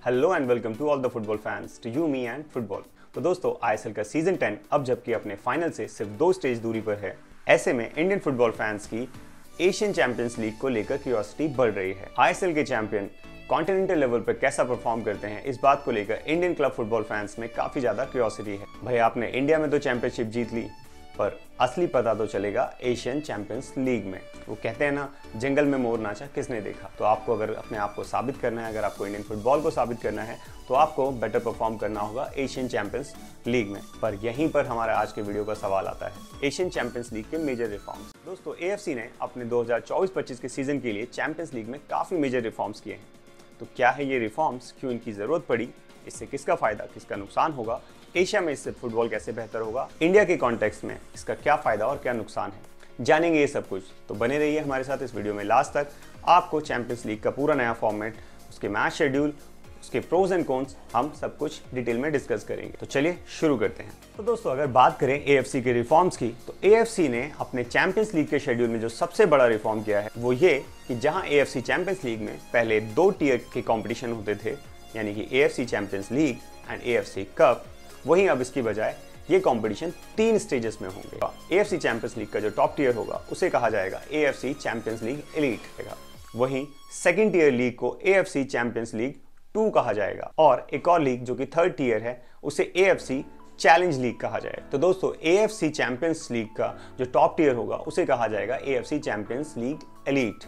Hello and welcome to all the football fans to you me and football. तो दोस्तों ISL का season 10 अब जबकि अपने फाइनल से सिर्फ 2 स्टेज दूरी पर है, ऐसे में इंडियन फुटबॉल फैंस की एशियन चैंपियंस लीग को लेकर क्यूरियोसिटी बढ़ रही है। आईएसएल के चैंपियन कॉन्टिनेंटल लेवल पर कैसा परफॉर्म करते हैं, इस बात को लेकर इंडियन क्लब फुटबॉल फैंस में काफी ज्यादा क्यूरियोसिटी है। भाई आपने इंडिया में तो चैंपियनशिप जीत ली, पर असली पता तो चलेगा एशियन चैंपियंस लीग में। वो कहते हैं ना, जंगल में मोर नाचा किसने देखा। तो आपको अगर अपने आप को साबित करना है, अगर आपको इंडियन फुटबॉल को साबित करना है, तो आपको बेटर परफॉर्म करना होगा एशियन चैंपियंस लीग में। पर यहीं पर हमारा आज के वीडियो का सवाल आता है, एशियन चैंपियंस लीग के मेजर रिफॉर्म्स। दोस्तों एएफसी ने अपने 2024-25 के सीजन के लिए चैंपियंस लीग में काफी मेजर रिफॉर्म्स किए हैं। तो क्या है ये रिफॉर्म्स, क्यों इनकी जरूरत पड़ी, इससे किसका फायदा किसका नुकसान होगा, एशिया में इससे फुटबॉल कैसे बेहतर होगा, इंडिया के कॉन्टेक्स्ट में इसका क्या फायदा और क्या नुकसान है, जानेंगे ये सब कुछ। तो बने रहिए हमारे साथ इस वीडियो में लास्ट तक। आपको चैंपियंस लीग का पूरा नया फॉर्मेट, उसके मैच शेड्यूल, उसके प्रोज एंड कॉन्स हम सब कुछ डिटेल में डिस्कस करेंगे। तो चलिए शुरू करते हैं। तो दोस्तों अगर बात करें एएफसी के रिफॉर्म्स की, तो एएफसी ने अपने चैंपियंस लीग के शेड्यूल में जो सबसे बड़ा रिफॉर्म किया है वो ये कि जहां एएफसी चैंपियंस लीग में पहले 2 टियर के कॉम्पिटिशन होते थे, यानी कि AFC champions league and AFC cup, वहीं अब इसकी बजाय ये कंपटीशन 3 स्टेजेस में होंगे। एएफसी चैंपियंस लीग का जो टॉप टियर होगा उसे कहा जाएगा एएफसी चैंपियंस लीग एलीट। वहीं सेकंड टियर लीग को एएफसी चैंपियंस लीग 2 कहा जाएगा, और एक और लीग जो कि थर्ड टियर है उसे एएफसी चैलेंज लीग कहा जाएगा। तो दोस्तों एएफसी चैंपियंस लीग का जो टॉप टियर होगा उसे कहा जाएगा एएफसी चैंपियंस लीग एलीट,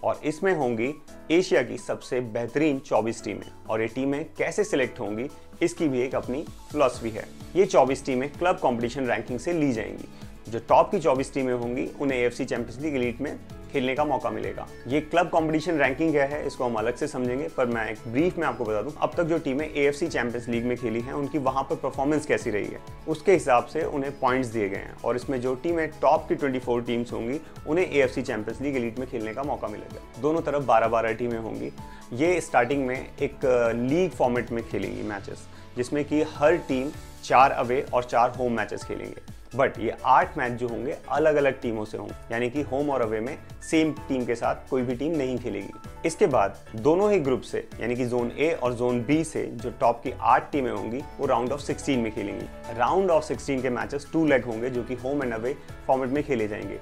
और इसमें होंगी एशिया की सबसे बेहतरीन 24 टीमें। और ये टीमें कैसे सिलेक्ट होंगी, इसकी भी एक अपनी फिलॉसफी है। ये 24 टीमें क्लब कंपटीशन रैंकिंग से ली जाएंगी। जो टॉप की 24 टीमें होंगी उन्हें एएफसी चैंपियंस लीग एलीट में खेलने का मौका मिलेगा। ये क्लब कंपटीशन रैंकिंग क्या है इसको हम अलग से समझेंगे, पर मैं एक ब्रीफ में आपको बता दूं, अब तक जो टीमें एएफसी चैंपियंस लीग में खेली हैं उनकी वहां पर परफॉर्मेंस कैसी रही है, उसके हिसाब से उन्हें पॉइंट्स दिए गए हैं। और इसमें जो टीमें टॉप की 24 टीम्स होंगी उन्हें एएफसी चैंपियंस लीग एलीट में खेलने का मौका मिलेगा। दोनों तरफ 12-12 टीमें होंगी। ये स्टार्टिंग में एक लीग फॉर्मेट में खेलेंगी मैचेस, जिसमें कि हर टीम 4 अवे और 4 होम मैचेस खेलेंगे। बट ये 8 मैच जो होंगे अलग अलग टीमों से होंगे, यानी कि होम और अवे में सेम टीम के साथ कोई भी टीम नहीं खेलेगी। इसके बाद दोनों ही ग्रुप से, यानी कि जोन ए और जोन बी से जो टॉप की 8 टीमें होंगी वो राउंड ऑफ 16 में खेलेंगी। राउंड ऑफ 16 के मैचेस 2 लेग होंगे जो कि होम एंड अवे फॉर्मेट में खेले जाएंगे।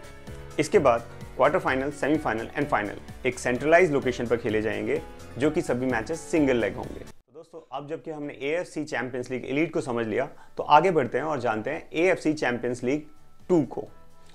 इसके बाद quarter final, semifinal and final एक सेंट्रलाइज लोकेशन पर खेले जाएंगे, जो कि सभी मैचेस सिंगल लेग होंगे। दोस्तों अब जबकि हमने एएफसी चैंपियंस लीग एलीट को समझ लिया, तो आगे बढ़ते हैं और जानते हैं एएफसी चैंपियंस लीग 2 को,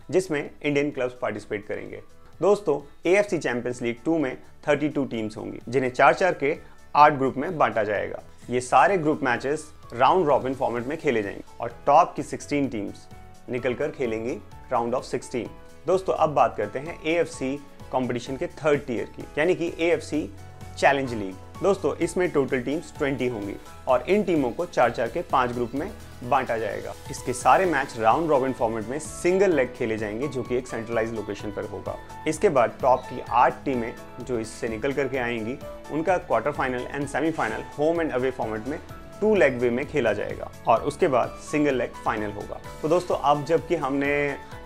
जिसमें इंडियन क्लब्स पार्टिसिपेट करेंगे। दोस्तों एएफसी चैंपियंस लीग 2 में 32 टीम्स होंगी, जिन्हें 4-4 के 8 ग्रुप में बांटा जाएगा। ये सारे group matches round robin format में खेले जाएंगे, और टॉप की 16 टीम्स निकलकर खेलेंगी राउंड ऑफ 16। दोस्तों अब बात करते हैं एएफसी कंपटीशन के थर्ड टियर की, यानी कि एएफसी चैलेंज लीग। दोस्तों इसमें टोटल टीम्स 20 होंगी, और इन टीमों को 4-4 के 5 ग्रुप में बांटा जाएगा। इसके सारे मैच राउंड रॉबिन फॉर्मेट में सिंगल लेग खेले जाएंगे, जो कि एक सेंट्रलाइज लोकेशन पर होगा। इसके बाद टॉप की 8 टीमें जो इससे निकल करके आएंगी, उनका quarter final and semifinal home and away format में 2 लेग वे में खेला जाएगा, और उसके बाद सिंगल लेग फाइनल होगा। तो दोस्तों अब जबकि हमने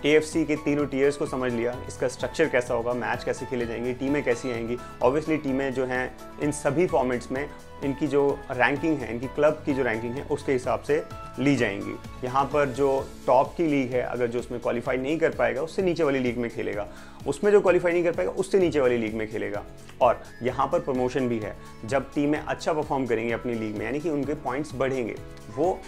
एएफसी के तीनों टीयर्स को समझ लिया, इसका स्ट्रक्चर कैसा होगा, मैच कैसे खेले जाएंगे, टीमें कैसी आएंगी, ऑब्वियसली टीमें जो हैं इन सभी फॉर्मेट्स में इनकी जो रैंकिंग है, इनकी क्लब की जो रैंकिंग है उसके हिसाब से ली जाएंगी। यहाँ पर जो टॉप की लीग है, अगर जो उसमें क्वालिफाई नहीं कर पाएगा उससे नीचे वाली लीग में खेलेगा, उसमें जो क्वालिफाई नहीं कर पाएगा उससे नीचे वाली लीग में खेलेगा। और यहाँ पर प्रमोशन भी है, जब टीमें अच्छा परफॉर्म करेंगी अपनी लीग में, यानी कि उनके पॉइंट्स बढ़ेंगे, वो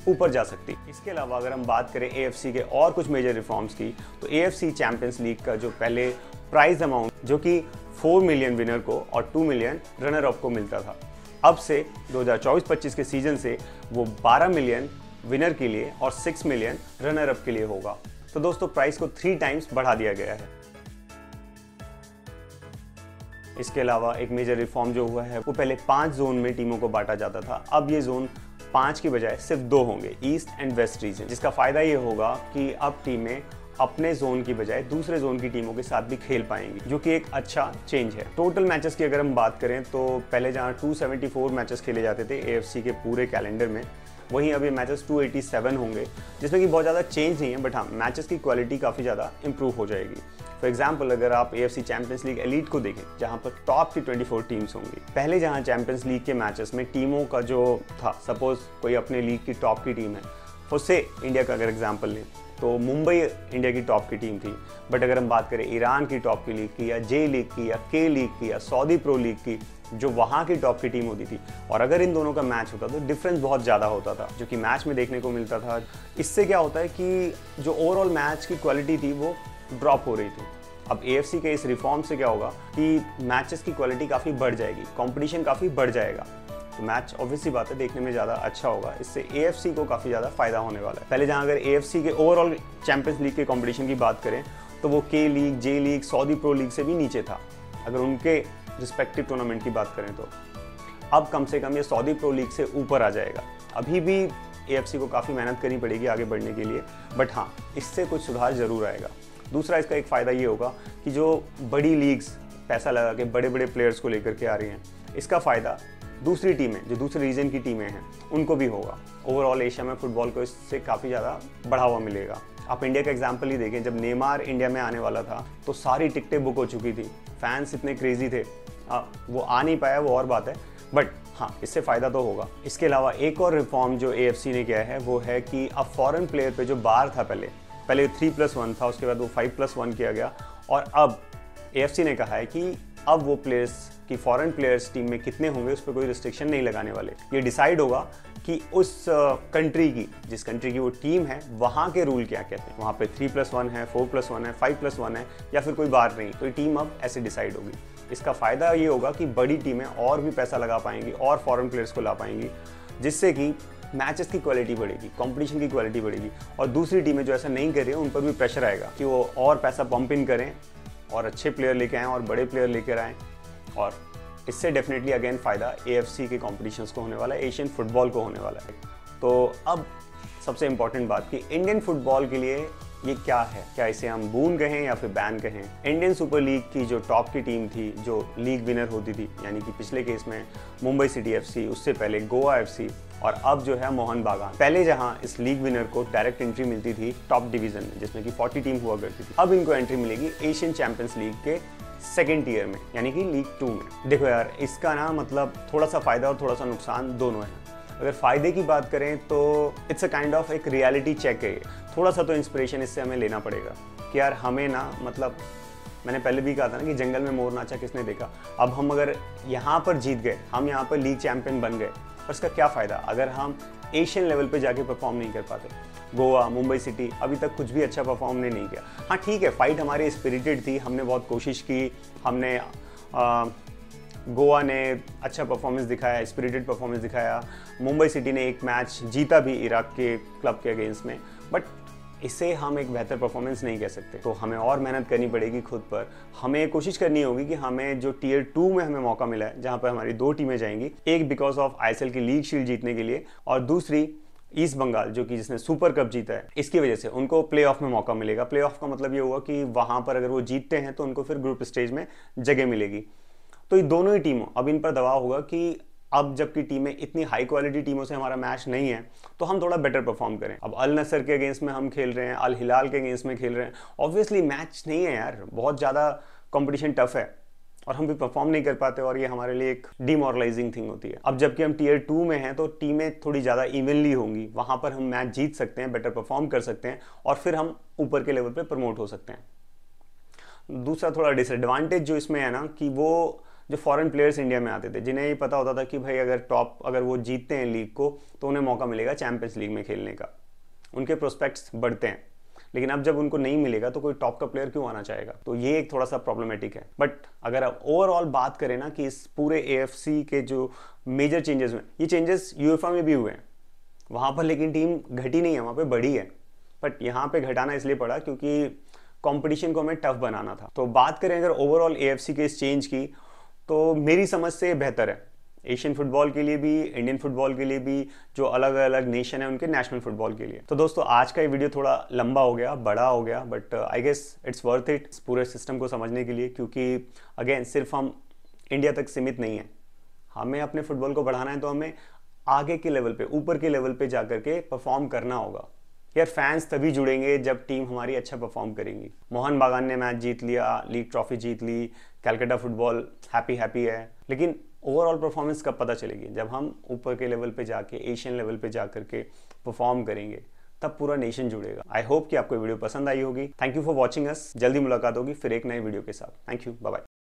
ऊपर जा सकती। इसके अलावा अगर हम बात करें एएफसी के और कुछ मेजर रिफॉर्म्स की, तो एएफसी चैंपियंस लीग का जो पहले प्राइज अमाउंट जो कि 4 मिलियन विनर को और 2 मिलियन रनर अप को मिलता था, अब से 2024-25 के सीजन से वो 12 मिलियन विनर के लिए और 6 मिलियन रनर अप के लिए होगा। तो दोस्तों प्राइस को 3 टाइम्स बढ़ा दिया गया है। इसके अलावा एक मेजर रिफॉर्म जो हुआ है, वो पहले 5 जोन में टीमों को बांटा जाता था, अब ये जोन 5 की बजाय सिर्फ 2 होंगे, ईस्ट एंड वेस्ट रीजन। जिसका फायदा ये होगा कि अब टीमें अपने जोन की बजाय दूसरे जोन की टीमों के साथ भी खेल पाएंगी, जो कि एक अच्छा चेंज है। टोटल मैचेस की अगर हम बात करें, तो पहले जहां 274 मैचेस खेले जाते थे एएफसी के पूरे कैलेंडर में, वहीं अब ये मैचेस 287 होंगे, जिसमें कि बहुत ज़्यादा चेंज नहीं है, बट हाँ मैचेस की क्वालिटी काफ़ी ज़्यादा इंप्रूव हो जाएगी। फॉर एग्जाम्पल अगर आप AFC चैंपियंस लीग एलीट को देखें, जहाँ पर टॉप की 24 टीम्स होंगी। पहले जहाँ चैंपियंस लीग के मैचेस में टीमों का जो था, सपोज कोई अपने लीग की टॉप की टीम है, उससे इंडिया का अगर एग्जाम्पल लें तो मुंबई इंडिया की टॉप की टीम थी। बट अगर हम बात करें ईरान की टॉप की लीग की, या जे लीग की, या के लीग की, या सऊदी प्रो लीग की, जो वहाँ की टॉप की टीम होती थी, और अगर इन दोनों का मैच होता तो डिफरेंस बहुत ज़्यादा होता था, जो कि मैच में देखने को मिलता था। इससे क्या होता है कि जो ओवरऑल मैच की क्वालिटी थी वो ड्रॉप हो रही थी। अब AFC के इस रिफॉर्म से क्या होगा कि मैचेस की क्वालिटी काफ़ी बढ़ जाएगी, कंपटीशन काफ़ी बढ़ जाएगा, तो मैच ऑब्वियसली बात है देखने में ज़्यादा अच्छा होगा। इससे AFC को काफ़ी ज़्यादा फायदा होने वाला है। पहले जहाँ अगर AFC के ओवरऑल चैंपियंस लीग के कंपटीशन की बात करें तो वो के लीग, जे लीग, सऊदी प्रो लीग से भी नीचे था, अगर उनके रिस्पेक्टिव टूर्नामेंट की बात करें तो। अब कम से कम ये सऊदी प्रो लीग से ऊपर आ जाएगा। अभी भी AFC को काफ़ी मेहनत करनी पड़ेगी आगे बढ़ने के लिए, बट हाँ इससे कुछ सुधार ज़रूर आएगा। दूसरा इसका एक फ़ायदा ये होगा कि जो बड़ी लीग्स पैसा लगा के बड़े बड़े प्लेयर्स को लेकर के आ रही हैं, इसका फ़ायदा दूसरी टीमें, जो दूसरे रीजन की टीमें हैं, उनको भी होगा। ओवरऑल एशिया में फुटबॉल को इससे काफ़ी ज़्यादा बढ़ावा मिलेगा। आप इंडिया का एग्जाम्पल ही देखें, जब नेमार इंडिया में आने वाला था तो सारी टिकटें बुक हो चुकी थी, फैंस इतने क्रेजी थे। वो आ नहीं पाया वो और बात है, बट हाँ इससे फ़ायदा तो होगा। इसके अलावा एक और रिफॉर्म जो AFC ने किया है वो है कि अब फॉरेन प्लेयर पे जो बार था, पहले 3+1 था, उसके बाद वो 5+1 किया गया, और अब AFC ने कहा है कि अब वो प्लेयर्स की फॉरेन प्लेयर्स टीम में कितने होंगे उस पर कोई रिस्ट्रिक्शन नहीं लगाने वाले। ये डिसाइड होगा कि उस कंट्री की, जिस कंट्री की वो टीम है, वहाँ के रूल क्या कहते हैं। वहाँ पे 3+1 है, 4+1 है, 5+1 है, या फिर कोई बार नहीं, तो ये टीम अब ऐसे डिसाइड होगी। इसका फ़ायदा ये होगा कि बड़ी टीमें और भी पैसा लगा पाएंगी और फॉरेन प्लेयर्स को ला पाएंगी, जिससे कि मैचेस की क्वालिटी बढ़ेगी, कंपटीशन की क्वालिटी बढ़ेगी, और दूसरी टीमें जो ऐसा नहीं कर रही हैं उन पर भी प्रेशर आएगा कि वो और पैसा पंप इन करें और अच्छे प्लेयर लेके आएँ और बड़े प्लेयर लेकर आएँ, और इससे डेफिनेटली अगेन फ़ायदा AFC के कॉम्पिटिशन्स को होने वाला है, एशियन फुटबॉल को होने वाला है। तो अब सबसे इम्पॉर्टेंट बात कि इंडियन फुटबॉल के लिए ये क्या है, क्या इसे हम बून कहें या फिर बैन कहें। इंडियन सुपर लीग की जो टॉप की टीम थी, जो लीग विनर होती थी, यानी कि पिछले केस में मुंबई सिटी FC, उससे पहले गोवा FC, और अब जो है मोहन बागान। पहले जहां इस लीग विनर को डायरेक्ट एंट्री मिलती थी टॉप डिवीजन में, जिसमें कि 40 टीम हुआ करती थी, अब इनको एंट्री मिलेगी एशियन चैंपियंस लीग के सेकेंड ईयर में, यानी कि लीग 2 में। देखो यार, इसका ना मतलब थोड़ा सा फायदा और थोड़ा सा नुकसान दोनों है। अगर फायदे की बात करें तो इट्स अ काइंड ऑफ एक रियलिटी चेक है। थोड़ा सा तो इंस्पिरेशन इससे हमें लेना पड़ेगा कि यार हमें ना, मतलब मैंने पहले भी कहा था ना कि जंगल में मोर नाचा किसने देखा। अब हम अगर यहाँ पर जीत गए, हम यहाँ पर लीग चैंपियन बन गए, पर इसका क्या फ़ायदा अगर हम एशियन लेवल पे जाके परफॉर्म नहीं कर पाते। गोवा, मुंबई सिटी अभी तक कुछ भी अच्छा परफॉर्म नहीं किया। हाँ ठीक है, फाइट हमारी स्पिरिटेड थी, हमने बहुत कोशिश की, हमने गोवा ने अच्छा परफॉर्मेंस दिखाया, स्पिरिटेड परफॉर्मेंस दिखाया। मुंबई सिटी ने एक मैच जीता भी इराक के क्लब के अगेंस्ट में, बट इससे हम एक बेहतर परफॉर्मेंस नहीं कह सकते। तो हमें और मेहनत करनी पड़ेगी खुद पर। हमें कोशिश करनी होगी कि हमें जो टीयर 2 में हमें मौका मिला है, जहाँ पर हमारी 2 टीमें जाएंगी, एक बिकॉज ऑफ ISL की लीग शील्ड जीतने के लिए, और दूसरी ईस्ट बंगाल जो कि जिसने सुपर कप जीता है, इसकी वजह से उनको प्ले ऑफ में मौका मिलेगा। प्ले ऑफ का मतलब ये हुआ कि वहाँ पर अगर वो जीतते हैं तो उनको फिर ग्रुप स्टेज में जगह मिलेगी। तो ये दोनों ही टीमों, अब इन पर दबाव होगा कि अब जबकि टीमें इतनी हाई क्वालिटी टीमों से हमारा मैच नहीं है, तो हम थोड़ा बेटर परफॉर्म करें। अब अल नसर के अगेंस्ट में हम खेल रहे हैं, अल हिलाल के अगेंस्ट में खेल रहे हैं, ऑब्वियसली मैच नहीं है यार, बहुत ज़्यादा कंपटीशन टफ है, और हम भी परफॉर्म नहीं कर पाते, और ये हमारे लिए एक डिमोरलाइजिंग थिंग होती है। अब जबकि हम टीयर 2 में हैं तो टीमें थोड़ी ज़्यादा इवनली होंगी, वहाँ पर हम मैच जीत सकते हैं, बेटर परफॉर्म कर सकते हैं, और फिर हम ऊपर के लेवल पर प्रमोट हो सकते हैं। दूसरा थोड़ा डिसएडवांटेज जो इसमें है ना, कि वो जो फॉरेन प्लेयर्स इंडिया में आते थे, जिन्हें ये पता होता था कि भाई अगर वो जीतते हैं लीग को तो उन्हें मौका मिलेगा चैंपियंस लीग में खेलने का, उनके प्रोस्पेक्ट्स बढ़ते हैं। लेकिन अब जब उनको नहीं मिलेगा तो कोई टॉप का प्लेयर क्यों आना चाहेगा, तो ये एक थोड़ा सा प्रॉब्लमेटिक है। बट अगर आप ओवरऑल बात करें ना कि इस पूरे AFC के जो मेजर चेंजेस हुए, ये चेंजेस UEFA में भी हुए हैं, वहाँ पर लेकिन टीम घटी नहीं है, वहाँ पर बढ़ी है। बट यहाँ पे घटाना इसलिए पड़ा क्योंकि कंपटीशन को हमें टफ बनाना था। तो बात करें अगर ओवरऑल AFC के इस चेंज की, तो मेरी समझ से बेहतर है एशियन फुटबॉल के लिए भी, इंडियन फुटबॉल के लिए भी, जो अलग अलग नेशन है उनके नेशनल फुटबॉल के लिए। तो दोस्तों आज का ये वीडियो थोड़ा लंबा हो गया, बड़ा हो गया, but I guess it's worth it इस पूरे सिस्टम को समझने के लिए, क्योंकि अगेन सिर्फ हम इंडिया तक सीमित नहीं है, हमें अपने फुटबॉल को बढ़ाना है तो हमें आगे के लेवल पे, ऊपर के लेवल पे जाकर के परफॉर्म करना होगा। यार फैंस तभी जुड़ेंगे जब टीम हमारी अच्छा परफॉर्म करेंगी। मोहन बागान ने मैच जीत लिया, लीग ट्रॉफी जीत ली, कलकत्ता फुटबॉल हैप्पी है, लेकिन ओवरऑल परफॉर्मेंस कब पता चलेगी? जब हम ऊपर के लेवल पे जाके, एशियन लेवल पे जाकर के परफॉर्म करेंगे, तब पूरा नेशन जुड़ेगा। आई होप कि आपको वीडियो पसंद आई होगी। Thank you for watching us. जल्दी मुलाकात होगी फिर एक नए वीडियो के साथ। Thank you, bye bye.